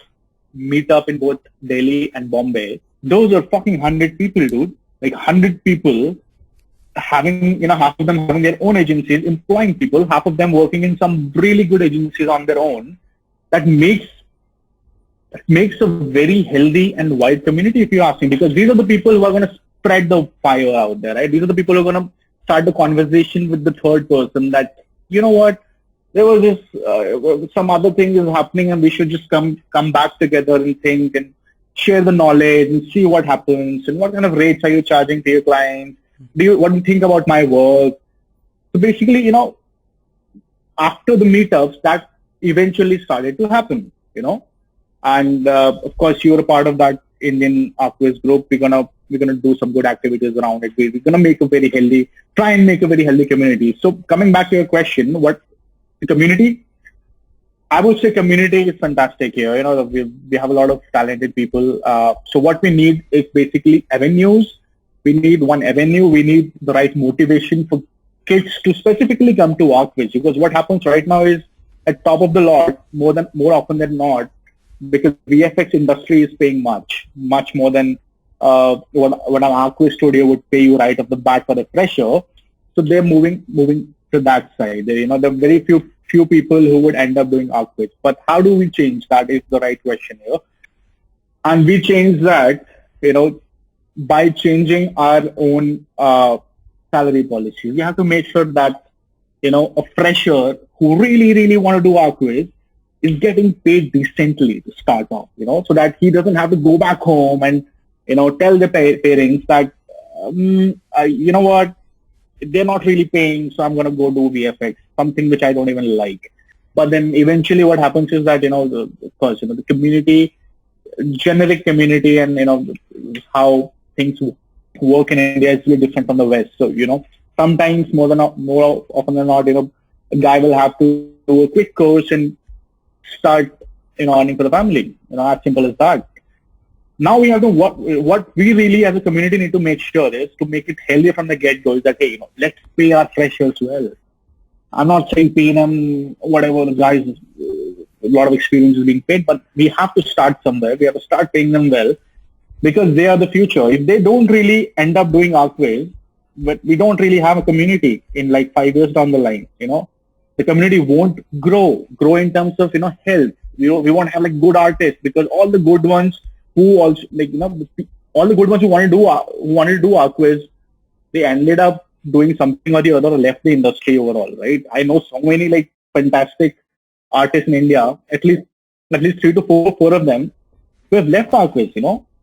[SPEAKER 2] meetup in both Delhi and Bombay, those are fucking 100 people, dude. Like 100 people having, half of them having their own agencies, employing people, half of them working in some really good agencies on their own. That makes a very healthy and wide community, if you ask me, because these are the people who are going to spread the fire out there, right? These are the people who are going to start the conversation with the third person that, you know what, there was this, some other thing is happening and we should just come back together and think and share the knowledge and see what happens and what kind of rates are you charging to your clients? What do you think about my work? So basically, after the meetups, that eventually started to happen, and of course you're a part of that Indian Arquiz group. We're gonna do some good activities around it. We're gonna try and make a very healthy community. So coming back to your question, what the community? I would say community is fantastic here. We have a lot of talented people. So what we need is basically avenues. We need one avenue. We need the right motivation for kids to specifically come to Arquiz, because what happens right now is at top of the lot more often than not, because VFX industry is paying much more than what an Arquiz studio would pay you right off the bat for the fresher. So they're moving to that side. There are very few people who would end up doing Arquiz. But how do we change that is the right question here. And we change that, by changing our own salary policies. We have to make sure that, a fresher who really want to do Arquiz is getting paid decently to start off, so that he doesn't have to go back home and, tell the parents that, you know what, they're not really paying, so I'm going to go do VFX, something which I don't even like. But then eventually what happens is that, of course, the community, generic community and, how things work in India is really different from the West. So, sometimes more often than not, a guy will have to do a quick course and start, earning for the family, as simple as that. Now we have to, what we really as a community need to make sure is to make it healthy from the get-go is that, hey, let's pay our freshers well. I'm not saying pay them whatever the guys, a lot of experience is being paid, but we have to start somewhere. We have to start paying them well because they are the future. If they don't really end up doing Arquiz, but we don't really have a community in like 5 years down the line, the community won't grow in terms of, health. We won't have like good artists because all the good ones who also all the good ones who wanted to do Arquiz, they ended up doing something or the other or left the industry overall, right? I know so many like fantastic artists in India, at least 3 to 4 of them who have left Arquiz,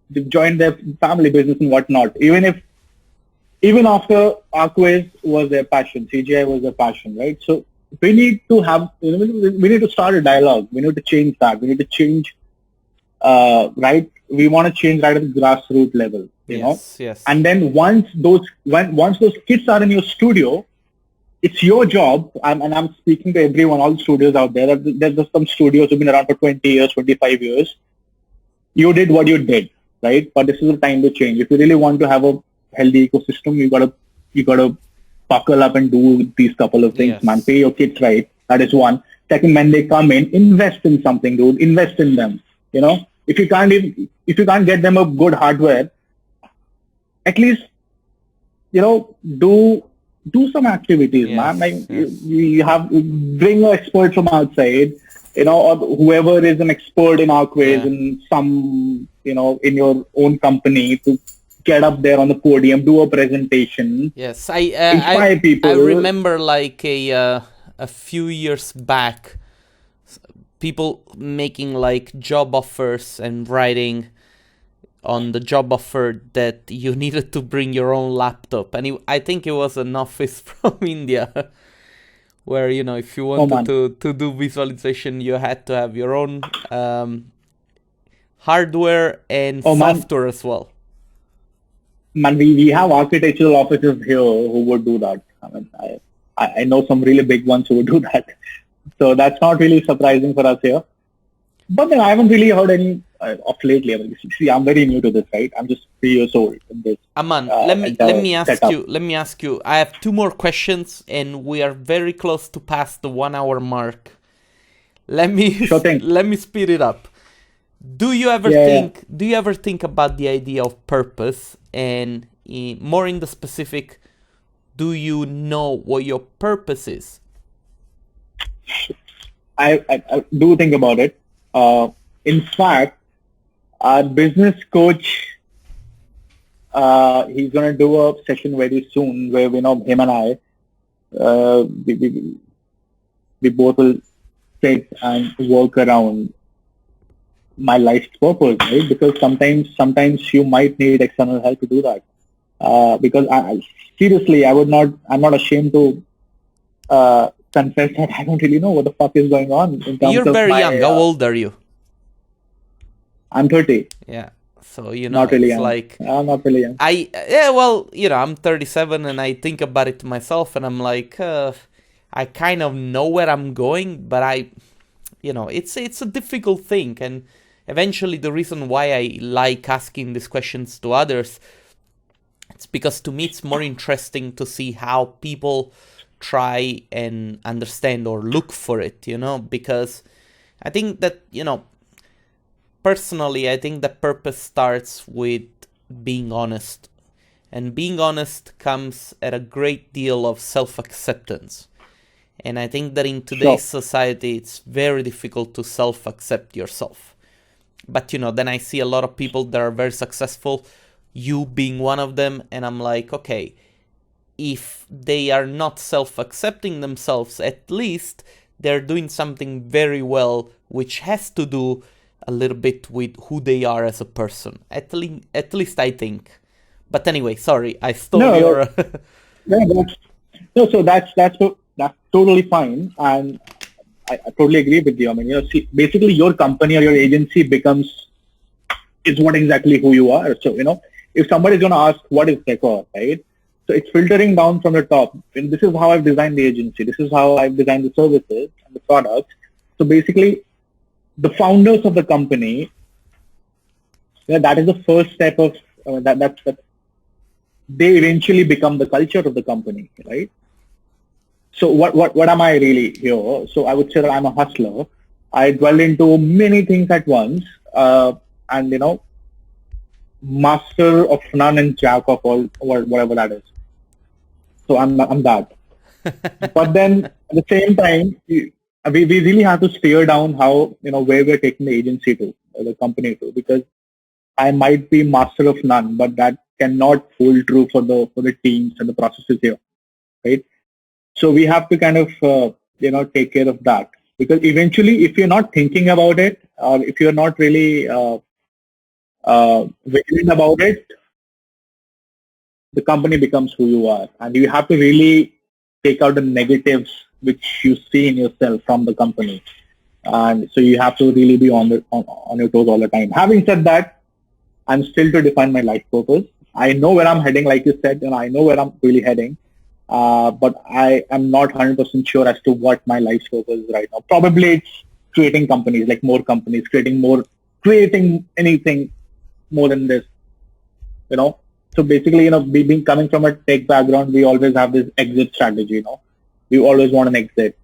[SPEAKER 2] they've joined their family business and whatnot. Even after Arquiz was their passion, CGI was their passion, right? So we need to have, we need to start a dialogue. We need to change that. We need to change, right? We want to change right at the grassroots level, you know?
[SPEAKER 1] Yes.
[SPEAKER 2] And then once those kids are in your studio, it's your job, and I'm speaking to everyone, all the studios out there. There's some studios who've been around for 20 years, 25 years. You did what you did, right? But this is the time to change. If you really want to have a healthy ecosystem, you gotta buckle up and do these couple of things, man. Pay your kids right. That is one. Second, when they come in, invest in something, dude. Invest in them. If you can't get them a good hardware, at least do some activities, man. Like you have bring an expert from outside, or whoever is an expert in Arquiz in some, in your own company to get up there on the podium, do a presentation.
[SPEAKER 1] Yes,
[SPEAKER 2] inspire people.
[SPEAKER 1] I remember like a few years back, people making like job offers and writing on the job offer that you needed to bring your own laptop, and I think it was an office from India where if you wanted to do visualization, you had to have your own hardware and software as well.
[SPEAKER 2] Man, we have architectural offices here who would do that. I mean, I know some really big ones who would do that. So that's not really surprising for us here. But then I haven't really heard of lately. I mean, see, I'm very new to this, right? I'm just 3 years old in this.
[SPEAKER 1] Aman, let me ask
[SPEAKER 2] setup.
[SPEAKER 1] you. Let me ask you. I have two more questions, and we are very close to pass the 1 hour mark. Let me
[SPEAKER 2] Sure thing.
[SPEAKER 1] let me speed it up. Do you ever think? Do you ever think about the idea of purpose, and more in the specific? Do you know what your purpose is?
[SPEAKER 2] I do think about it. In fact, our business coach, he's gonna do a session very soon where him and I, we both will sit and work around my life's purpose, right? Because sometimes you might need external help to do that. Because seriously, I'm not ashamed to confess that I don't really know what the fuck is going on in terms
[SPEAKER 1] You're
[SPEAKER 2] of
[SPEAKER 1] very young. How old are you?
[SPEAKER 2] I'm 30.
[SPEAKER 1] Yeah. So,
[SPEAKER 2] Not really
[SPEAKER 1] it's
[SPEAKER 2] young.
[SPEAKER 1] like...
[SPEAKER 2] I'm not really young.
[SPEAKER 1] Well, I'm 37 and I think about it myself and I'm like, I kind of know where I'm going, but it's a difficult thing. And eventually the reason why I like asking these questions to others, it's because to me it's more interesting to see how people try and understand or look for it, because I think that, personally, I think that purpose starts with being honest. And being honest comes at a great deal of self-acceptance. And I think that in today's society, it's very difficult to self-accept yourself. But, then I see a lot of people that are very successful, you being one of them, and I'm like, okay, if they are not self-accepting themselves, at least they're doing something very well, which has to do a little bit with who they are as a person. At least I think. But anyway, sorry, I stole your...
[SPEAKER 2] So that's totally fine, and I totally agree with you. I mean, see, basically your company or your agency is what exactly who you are. So, if somebody is going to ask what is Deckor, right? So it's filtering down from the top. And this is how I've designed the agency. This is how I've designed the services and the products. So basically, the founders of the company, that is the first step of that. They eventually become the culture of the company, right? So what am I really here? So I would say that I'm a hustler. I dwell into many things at once, and master of none and jack of all, or whatever that is. So I'm that. But then at the same time, we really have to steer down how where we're taking the agency to, or the company to, because I might be master of none, but that cannot hold true for the teams and the processes here, right? So we have to kind of take care of that, because eventually, if you're not thinking about it, or if you're not really vigilant about it, the company becomes who you are, and you have to really take out the negatives which you see in yourself from the company, and so you have to really be on your toes all the time. Having said that, I'm still to define my life purpose. I know where I'm heading, like you said, and I know where I'm really heading, but I am not 100% sure as to what my life purpose is right now. Probably it's creating companies, like more companies, creating anything more than this, So basically, being coming from a tech background, we always have this exit strategy, We always want an exit,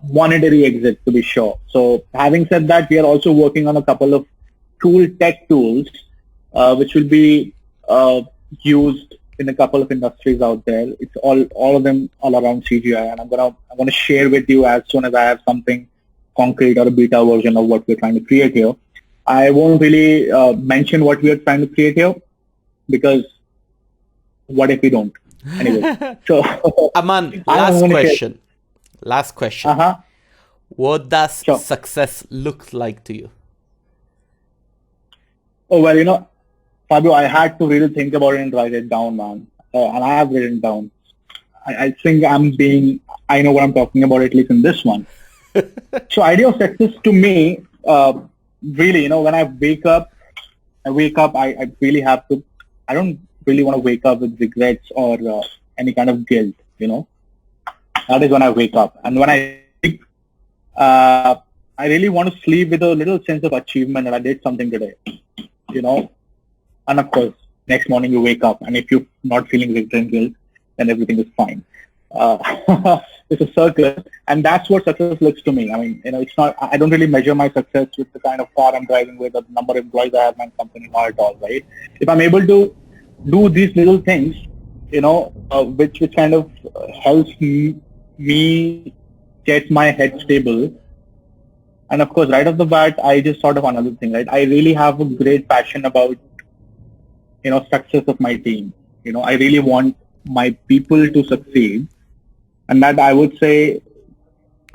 [SPEAKER 2] monetary exit to be sure. So having said that, we are also working on a couple of tech tools, which will be used in a couple of industries out there. It's all of them all around CGI, and I'm gonna share with you as soon as I have something concrete or a beta version of what we're trying to create here. I won't really mention what we are trying to create here, because what if we don't? Anyway, so
[SPEAKER 1] Aman, last question. What does success look like to you?
[SPEAKER 2] Oh, well, Fabio, I had to really think about it and write it down, man. And I have written down. I think I know what I'm talking about, at least in this one. So idea of success to me, really, when I wake up, I really have to, I don't really want to wake up with regrets or any kind of guilt, That is when I wake up. And when I sleep, I really want to sleep with a little sense of achievement that I did something today, you know. And of course, next morning you wake up, and if you're not feeling regret guilt, then everything is fine. It's a circle, and that's what success looks to me. I mean, it's not. I don't really measure my success with the kind of car I'm driving with, or the number of employees I have in my company, not at all, right? If I'm able to do these little things, which kind of helps me get my head stable. And of course, right off the bat, I just thought of another thing, right? I really have a great passion about, success of my team. I really want my people to succeed. And that I would say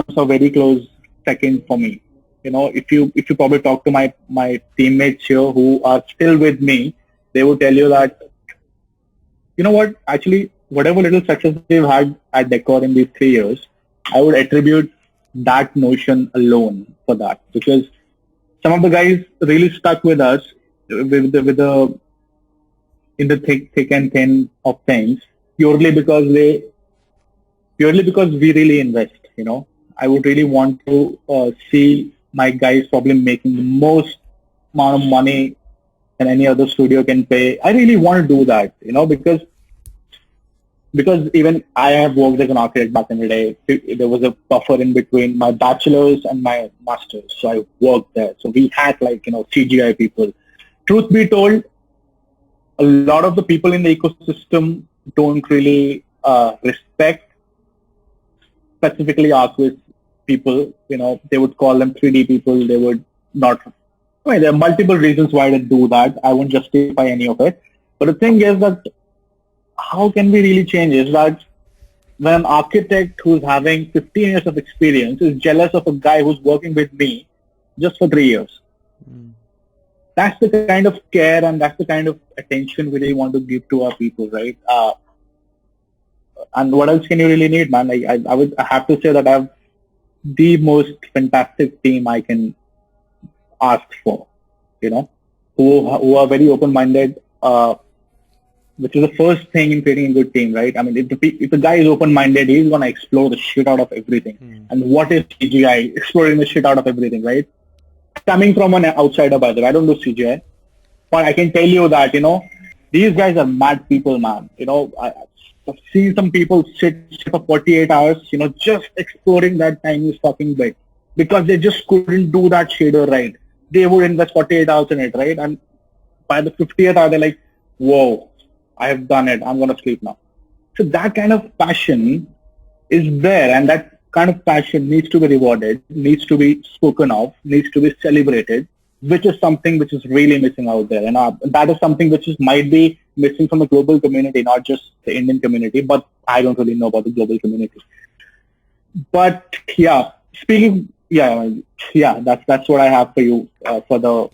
[SPEAKER 2] is a very close second for me. If you probably talk to my teammates here who are still with me, they will tell you that, actually, whatever little success we've had at Deckor in these 3 years, I would attribute that notion alone for that, because some of the guys really stuck with us in the thick and thin of things purely because we really invest. I would really want to see my guys probably making the most amount of money than any other studio can pay. I really want to do that, because even I have worked as an architect back in the day. There was a buffer in between my bachelor's and my master's, so I worked there. So we had CGI people. Truth be told, a lot of the people in the ecosystem don't really respect specifically artist people. They would call them 3D people. They would not. There are multiple reasons why they do that. I won't justify any of it. But the thing is that how can we really change is that when an architect who's having 15 years of experience is jealous of a guy who's working with me just for 3 years. That's the kind of care and that's the kind of attention we really want to give to our people, right? And what else can you really need, man? I have to say that I have the most fantastic team I can ask for, who are very open-minded, which is the first thing in creating a good team, right? I mean, if the guy is open-minded, he's going to explore the shit out of everything. And what is CGI? Exploring the shit out of everything, right? Coming from an outsider, by the way, I don't do CGI. But I can tell you that, these guys are mad people, man. I've seen some people sit for 48 hours, just exploring that tiny fucking bit. Because they just couldn't do that shader right. They would invest 48 hours in it, right? And by the 50th hour, they're like, whoa, I have done it. I'm going to sleep now. So that kind of passion is there, and that kind of passion needs to be rewarded, needs to be spoken of, needs to be celebrated, which is something which is really missing out there. And that is something which might be missing from the global community, not just the Indian community, but I don't really know about the global community. But yeah, that's what I have for you for the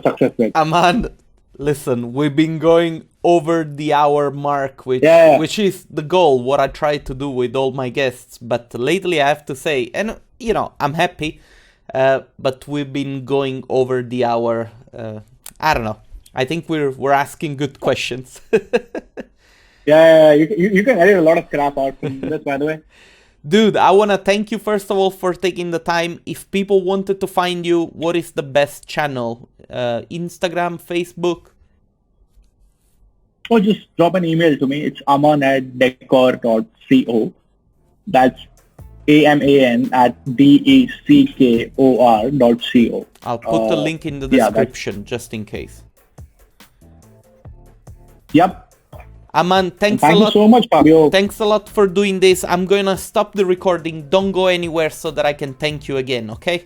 [SPEAKER 2] success rate.
[SPEAKER 1] Aman, listen, we've been going over the hour mark, which is the goal, what I try to do with all my guests. But lately I have to say, and I'm happy, but we've been going over the hour. I don't know. I think we're asking good questions.
[SPEAKER 2] You can edit a lot of crap out from this, by the way.
[SPEAKER 1] Dude, I want to thank you first of all for taking the time. If people wanted to find you, what is the best channel? Instagram, Facebook?
[SPEAKER 2] Or just drop an email to me. It's aman@deckor.co. That's aman@deckor.co.
[SPEAKER 1] I'll put the link in the description just in case.
[SPEAKER 2] Yep.
[SPEAKER 1] Aman, thanks a lot.
[SPEAKER 2] Thank you so much, Fabio.
[SPEAKER 1] Thanks a lot for doing this. I'm going to stop the recording. Don't go anywhere so that I can thank you again, okay?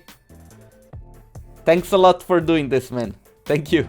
[SPEAKER 1] Thanks a lot for doing this, man. Thank you.